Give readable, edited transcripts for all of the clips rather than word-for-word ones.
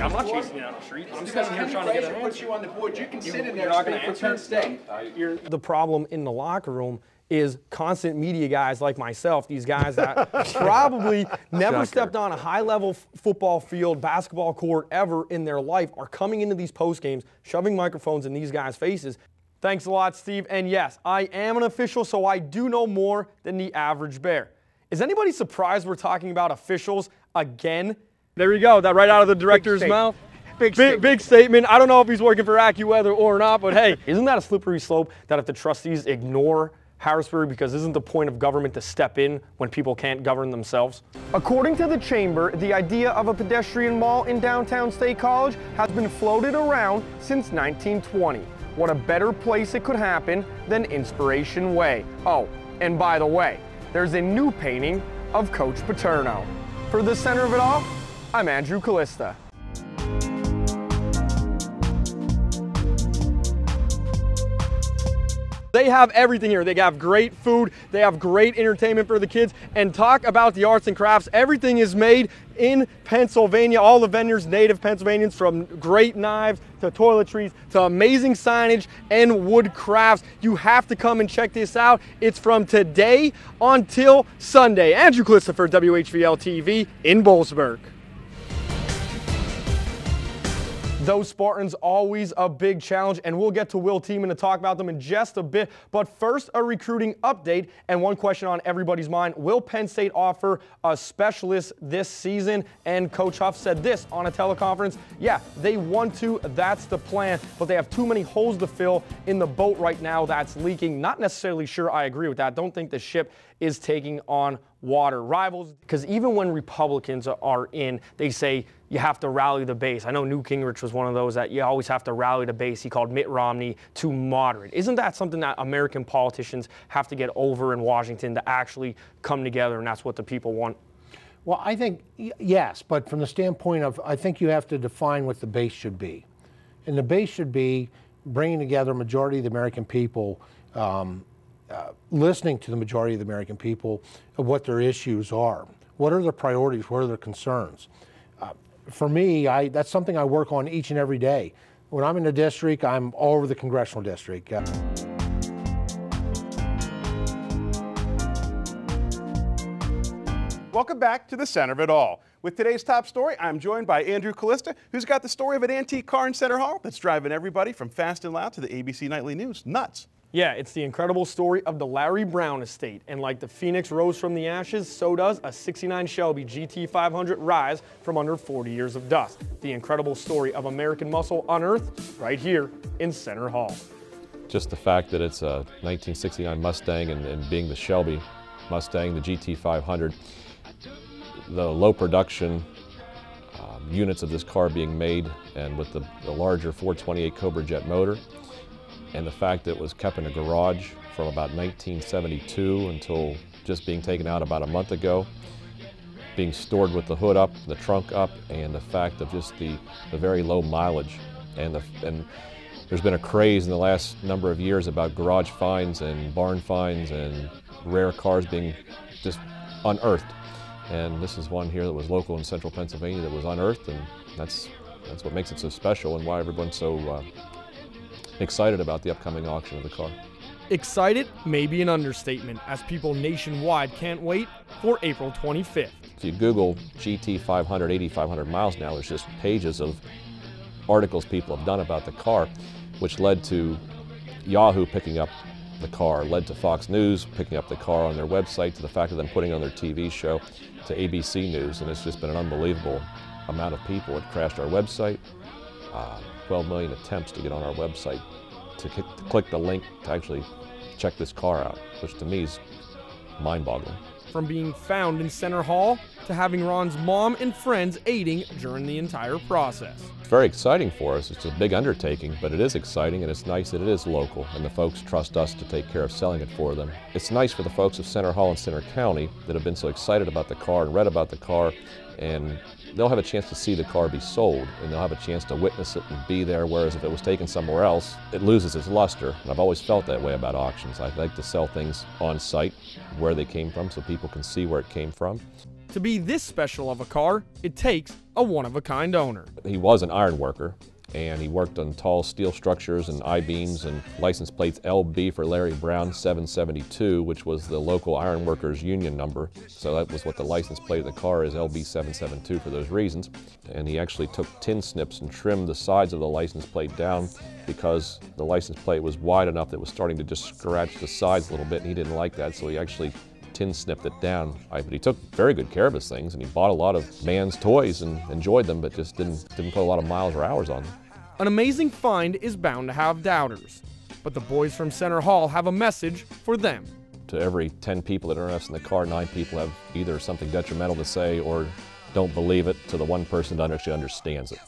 I'm not chasing you down the street. I'm sitting here trying to get an answer. Put you on the board. You can sit in there You're not going to for answer. Penn State. The problem in the locker room is constant media guys like myself, these guys that probably never stepped on a high-level football field, basketball court ever in their life, are coming into these post games, shoving microphones in these guys' faces. Thanks a lot, Steve. And yes, I am an official, so I do know more than the average bear. Is anybody surprised we're talking about officials again? There you go, that right out of the director's mouth. Big statement. I don't know if he's working for AccuWeather or not, but hey, isn't that a slippery slope that if the trustees ignore Harrisburg, because isn't the point of government to step in when people can't govern themselves? According to the chamber, the idea of a pedestrian mall in downtown State College has been floated around since 1920. What a better place it could happen than Inspiration Way. Oh, and by the way, there's a new painting of Coach Paterno. For the center of it all, I'm Andrew Kalista. They have everything here. They have great food, they have great entertainment for the kids, and talk about the arts and crafts. Everything is made in Pennsylvania. All the vendors, native Pennsylvanians, from great knives to toiletries to amazing signage and wood crafts. You have to come and check this out. It's from today until Sunday. Andrew Kalista for WHVL TV in Boalsburg. Those Spartans, always a big challenge, and we'll get to Will Tiemann to talk about them in just a bit. But first, a recruiting update, and one question on everybody's mind: will Penn State offer a specialist this season? And Coach Huff said this on a teleconference: yeah, they want to, that's the plan, but they have too many holes to fill in the boat right now that's leaking. Not necessarily sure I agree with that. Don't think the ship is taking on water. Rivals, because even when Republicans are in, they say you have to rally the base. I know Newt Gingrich was one of those that you always have to rally the base. He called Mitt Romney too moderate. Isn't that something that American politicians have to get over in Washington, to actually come together, and that's what the people want? Well, I think, yes, but from the standpoint of, I think you have to define what the base should be. And the base should be bringing together a majority of the American people, listening to the majority of the American people of what their issues are. What are their priorities? What are their concerns? For me, that's something I work on each and every day. When I'm in a district, I'm all over the congressional district. Welcome back to the center of it all. With today's top story, I'm joined by Andrew Kalista, who's got the story of an antique car in Center Hall that's driving everybody from Fast and Loud to the ABC Nightly News nuts. Yeah, it's the incredible story of the Larry Brown estate. And like the phoenix rose from the ashes, so does a '69 Shelby GT500 rise from under 40 years of dust. The incredible story of American muscle unearthed right here in Center Hall. Just the fact that it's a 1969 Mustang and being the Shelby Mustang, the GT500, the low production units of this car being made, and with the larger 428 Cobra Jet motor, and the fact that it was kept in a garage from about 1972 until just being taken out about a month ago, being stored with the hood up, the trunk up, and the fact of just the very low mileage. And there's been a craze in the last number of years about garage finds and barn finds and rare cars being just unearthed. And this is one here that was local in central Pennsylvania that was unearthed, and that's what makes it so special and why everyone's so excited about the upcoming auction of the car. Excited may be an understatement, as people nationwide can't wait for April 25th. If you Google GT500, 8,500 miles now, there's just pages of articles people have done about the car, which led to Yahoo picking up the car, led to Fox News picking up the car on their website, to the fact of them putting it on their TV show, to ABC News, and it's just been an unbelievable amount of people. It crashed our website. 12 million attempts to get on our website to click the link to actually check this car out, which to me is mind-boggling. From being found in Center Hall to having Ron's mom and friends aiding during the entire process. It's very exciting for us. It's a big undertaking, but it is exciting, and it's nice that it is local and the folks trust us to take care of selling it for them. It's nice for the folks of Center Hall and Center County that have been so excited about the car and read about the car, and they'll have a chance to see the car be sold, and they'll have a chance to witness it and be there, whereas if it was taken somewhere else, it loses its luster. And I've always felt that way about auctions. I like to sell things on site, where they came from, so people can see where it came from. To be this special of a car, it takes a one-of-a-kind owner. He was an iron worker, and he worked on tall steel structures and I-beams, and license plates LB for Larry Brown 772, which was the local iron workers union number. So that was what the license plate of the car is, LB 772, for those reasons. And he actually took tin snips and trimmed the sides of the license plate down because the license plate was wide enough that it was starting to just scratch the sides a little bit, and he didn't like that, so he actually tin snipped it down. But he took very good care of his things, and he bought a lot of man's toys and enjoyed them, but just didn't put a lot of miles or hours on them. An amazing find is bound to have doubters, but the boys from Center Hall have a message for them. To every 10 people that are interested in the car, 9 people have either something detrimental to say or don't believe it, to the one person that actually understands it.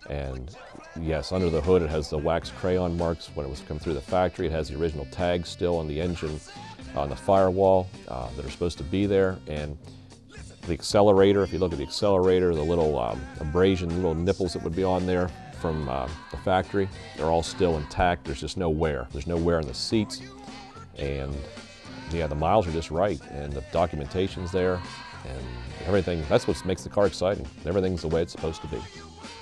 And yes, under the hood it has the wax crayon marks when it was come through the factory. It has the original tags still on the engine, on the firewall that are supposed to be there. And the accelerator, if you look at the accelerator, the little abrasion, little nipples that would be on there from the factory, they're all still intact. There's just no wear. There's no wear in the seats. And yeah, the miles are just right, and the documentation's there, and everything. That's what makes the car exciting. Everything's the way it's supposed to be.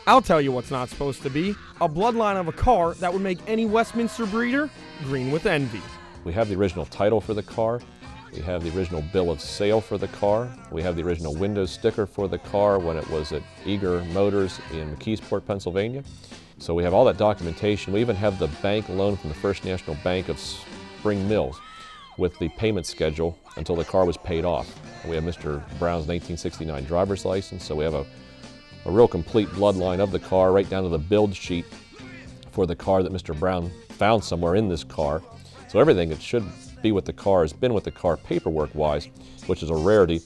I'll tell you what's not supposed to be: a bloodline of a car that would make any Westminster breeder green with envy. We have the original title for the car. We have the original bill of sale for the car. We have the original window sticker for the car when it was at Eager Motors in McKeesport, Pennsylvania. So we have all that documentation. We even have the bank loan from the First National Bank of Spring Mills with the payment schedule until the car was paid off. And we have Mr. Brown's 1969 driver's license, so we have a real complete bloodline of the car, right down to the build sheet for the car that Mr. Brown found somewhere in this car. So everything that should be with the car has been with the car paperwork-wise, which is a rarity.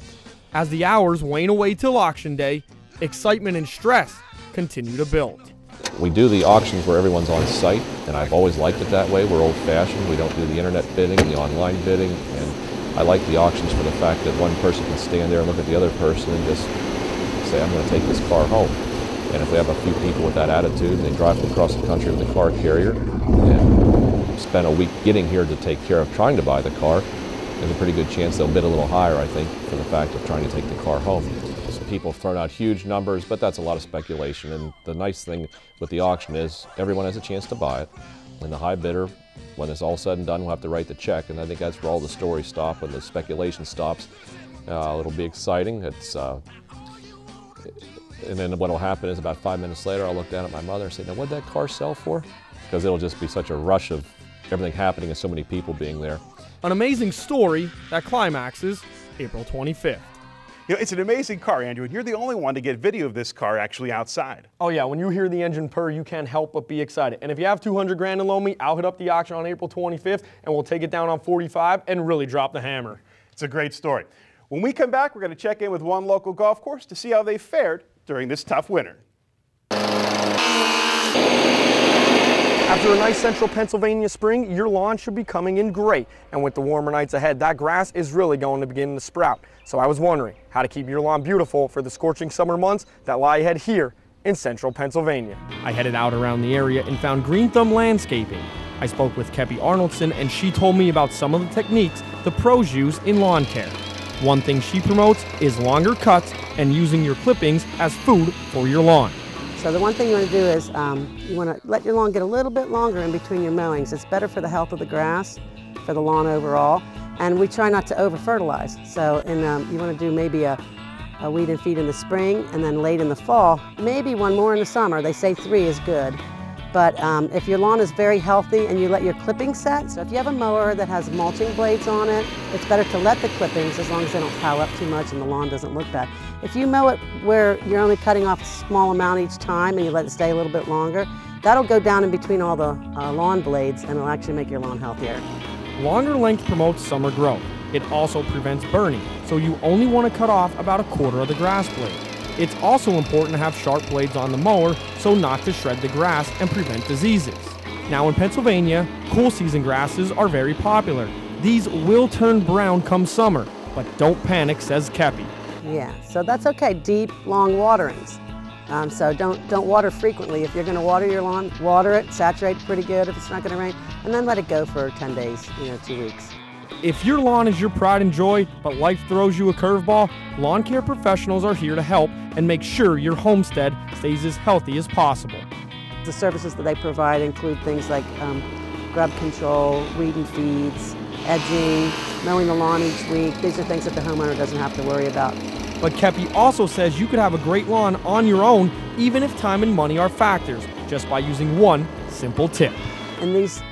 As the hours wane away till auction day, excitement and stress continue to build. We do the auctions where everyone's on site, and I've always liked it that way. We're old-fashioned. We don't do the internet bidding, the online bidding, and I like the auctions for the fact that one person can stand there and look at the other person and just say, I'm going to take this car home. And if we have a few people with that attitude and they drive across the country with a car carrier and spend a week getting here to take care of trying to buy the car, there's a pretty good chance they'll bid a little higher, I think, for the fact of trying to take the car home. So people have thrown out huge numbers, but that's a lot of speculation. And the nice thing with the auction is everyone has a chance to buy it. And the high bidder, when it's all said and done, will have to write the check. And I think that's where all the stories stop. When the speculation stops, it'll be exciting. And then what will happen is about 5 minutes later, I'll look down at my mother and say, now what'd that car sell for? Because it'll just be such a rush of everything happening and so many people being there. An amazing story that climaxes April 25th. You know, it's an amazing car, Andrew, and you're the only one to get video of this car actually outside. Oh yeah, when you hear the engine purr, you can't help but be excited. And if you have 200 grand to loan me, I'll hit up the auction on April 25th and we'll take it down on 45 and really drop the hammer. It's a great story. When we come back, we're going to check in with one local golf course to see how they fared during this tough winter. After a nice central Pennsylvania spring, your lawn should be coming in great. And with the warmer nights ahead, that grass is really going to begin to sprout. So I was wondering how to keep your lawn beautiful for the scorching summer months that lie ahead here in central Pennsylvania. I headed out around the area and found Green Thumb Landscaping. I spoke with Kepi Arnoldson and she told me about some of the techniques the pros use in lawn care. One thing she promotes is longer cuts and using your clippings as food for your lawn. So the one thing you want to do is you want to let your lawn get a little bit longer in between your mowings. It's better for the health of the grass, for the lawn overall, and we try not to over-fertilize. So you want to do maybe a weed and feed in the spring and then late in the fall, maybe one more in the summer. They say 3 is good. But if your lawn is very healthy and you let your clippings set, so if you have a mower that has mulching blades on it, it's better to let the clippings as long as they don't pile up too much and the lawn doesn't look bad. If you mow it where you're only cutting off a small amount each time and you let it stay a little bit longer, that'll go down in between all the lawn blades and it'll actually make your lawn healthier. Longer length promotes summer growth. It also prevents burning, so you only want to cut off about 1/4 of the grass blade. It's also important to have sharp blades on the mower so not to shred the grass and prevent diseases. Now in Pennsylvania, cool season grasses are very popular. These will turn brown come summer, but don't panic, says Kepi. Yeah, so that's okay, deep, long waterings. So don't water frequently. If you're going to water your lawn, water it, saturate it pretty good if it's not going to rain, and then let it go for 10 days, 2 weeks. If your lawn is your pride and joy, but life throws you a curveball, lawn care professionals are here to help and make sure your homestead stays as healthy as possible. The services that they provide include things like grub control, weed and feeds, edging, mowing the lawn each week. These are things that the homeowner doesn't have to worry about. But Kepi also says you could have a great lawn on your own, even if time and money are factors, just by using one simple tip. In these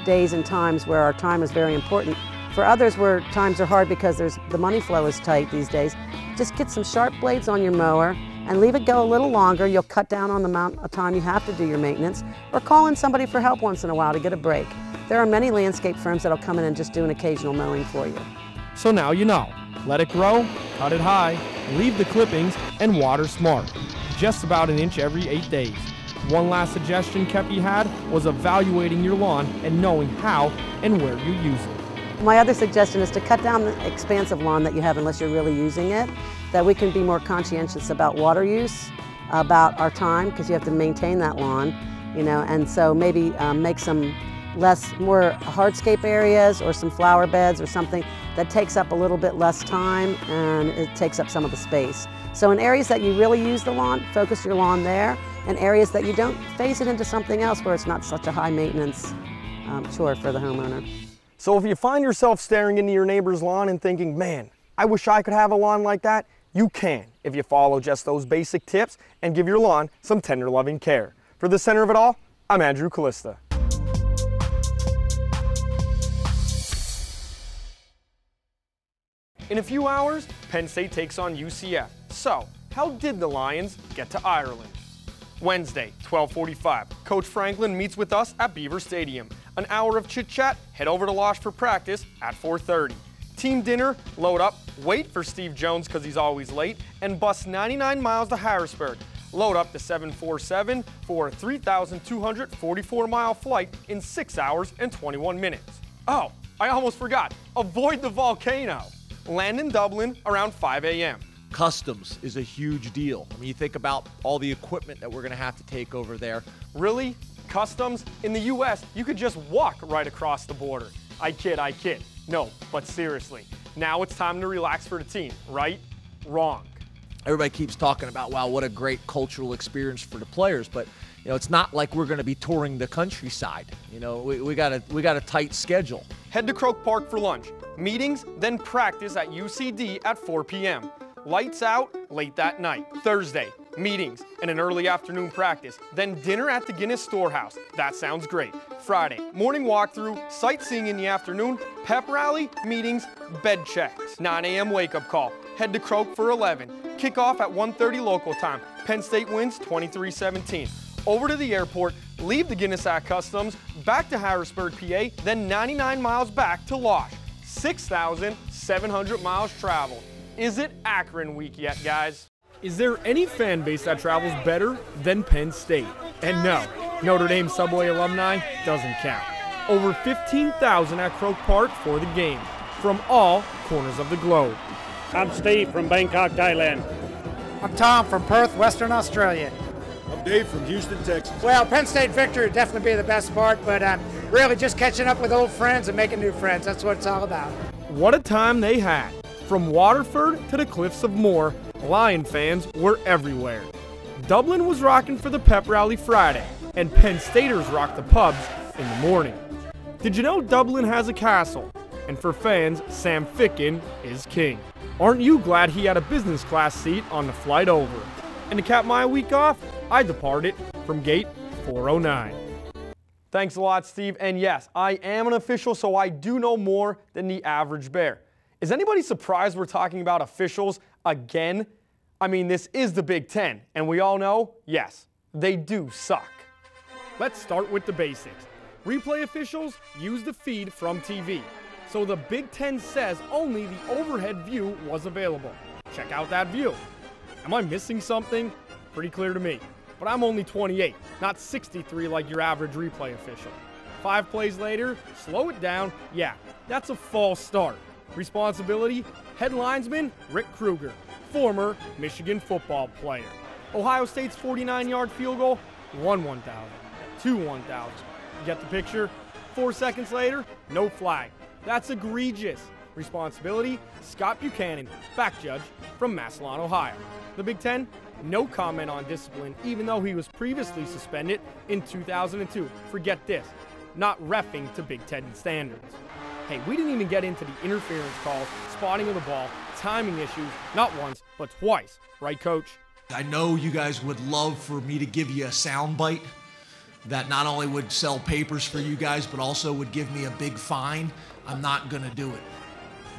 days and times where our time is very important, for others where times are hard because the money flow is tight these days, just get some sharp blades on your mower and leave it go a little longer. You'll cut down on the amount of time you have to do your maintenance, or call in somebody for help once in a while to get a break. There are many landscape firms that'll come in and just do an occasional mowing for you. So now you know. Let it grow, cut it high, leave the clippings, and water smart. Just about an inch every 8 days. One last suggestion Kepi had was evaluating your lawn and knowing how and where you use it. My other suggestion is to cut down the expansive lawn that you have unless you're really using it, that we can be more conscientious about water use, about our time, because you have to maintain that lawn, you know, and so maybe make some more hardscape areas or some flower beds or something that takes up a little bit less time and it takes up some of the space. So in areas that you really use the lawn, focus your lawn there, and areas that you don't, phase it into something else where it's not such a high maintenance chore for the homeowner. So if you find yourself staring into your neighbor's lawn and thinking, man, I wish I could have a lawn like that, you can if you follow just those basic tips and give your lawn some tender loving care. For the center of it all, I'm Andrew Kalista. In a few hours, Penn State takes on UCF. So, how did the Lions get to Ireland? Wednesday, 12:45, Coach Franklin meets with us at Beaver Stadium. An hour of chit-chat, head over to Losh for practice at 4:30. Team dinner, load up, wait for Steve Jones because he's always late, and bus 99 miles to Harrisburg. Load up the 747 for a 3,244-mile flight in 6 hours and 21 minutes. Oh, I almost forgot, avoid the volcano. Land in Dublin around 5 a.m. Customs is a huge deal. I mean, you think about all the equipment that we're going to have to take over there. Really? Customs? In the U.S., you could just walk right across the border. I kid. No, but seriously, now it's time to relax for the team, right? Wrong. Everybody keeps talking about, wow, what a great cultural experience for the players, but you know, it's not like we're going to be touring the countryside. You know, we got a tight schedule. Head to Croke Park for lunch. Meetings, then practice at UCD at 4 p.m. Lights out late that night. Thursday, meetings and an early afternoon practice, then dinner at the Guinness Storehouse. That sounds great. Friday, morning walkthrough, sightseeing in the afternoon, pep rally, meetings, bed checks. 9 a.m. wake-up call. Head to Croke for 11. Kickoff at 1:30 local time. Penn State wins 23-17. Over to the airport, leave the Guinness at Customs, back to Harrisburg, PA, then 99 miles back to Losh. 6,700 miles traveled. Is it Akron week yet, guys? Is there any fan base that travels better than Penn State? And no, Notre Dame Subway alumni doesn't count. Over 15,000 at Croke Park for the game, from all corners of the globe. I'm Steve from Bangkok, Thailand. I'm Tom from Perth, Western Australia. I'm Dave from Houston, Texas. Well, Penn State victory would definitely be the best part, but really just catching up with old friends and making new friends. That's what it's all about. What a time they had. From Waterford to the Cliffs of Moher, Lion fans were everywhere. Dublin was rocking for the pep rally Friday, and Penn Staters rocked the pubs in the morning. Did you know Dublin has a castle? And for fans, Sam Ficken is king. Aren't you glad he had a business class seat on the flight over? And to cap my week off, I departed from gate 409. Thanks a lot, Steve. And yes, I am an official, so I do know more than the average bear. Is anybody surprised we're talking about officials again? I mean, this is the Big Ten, and we all know, yes, they do suck. Let's start with the basics. Replay officials use the feed from TV. So the Big Ten says only the overhead view was available. Check out that view. Am I missing something? Pretty clear to me. But I'm only 28, not 63 like your average replay official. 5 plays later, slow it down. Yeah, that's a false start. Responsibility, head linesman Rick Kruger, former Michigan football player. Ohio State's 49-yard field goal, 1,000, 2,000. Get the picture? 4 seconds later, no flag. That's egregious. Responsibility, Scott Buchanan, back judge from Massillon, Ohio. The Big Ten, no comment on discipline, even though he was previously suspended in 2002. Forget this, not reffing to Big Ten standards. Hey, we didn't even get into the interference calls, spotting of the ball, timing issues, not once, but twice. Right, Coach? I know you guys would love for me to give you a sound bite that not only would sell papers for you guys, but also would give me a big fine. I'm not going to do it.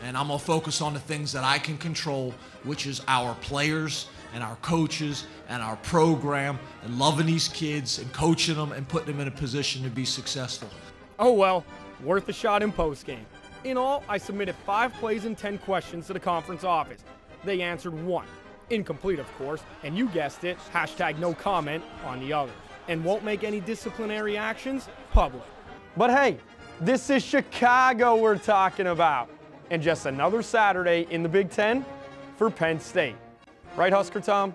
And I'm going to focus on the things that I can control, which is our players and our coaches and our program and loving these kids and coaching them and putting them in a position to be successful. Oh well, worth a shot in postgame. In all, I submitted 5 plays and 10 questions to the conference office. They answered 1. Incomplete, of course, and you guessed it, hashtag no comment on the others. And won't make any disciplinary actions public. But hey, this is Chicago we're talking about. And just another Saturday in the Big Ten for Penn State. Right, Husker Tom?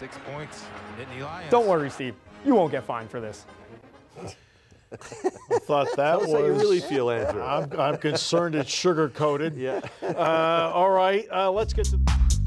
6 points. Nittany Lions. Don't worry, Steve. You won't get fined for this. I thought that was. How you really feel, Andrew? I'm concerned it's sugar-coated. Yeah. All right, let's get to the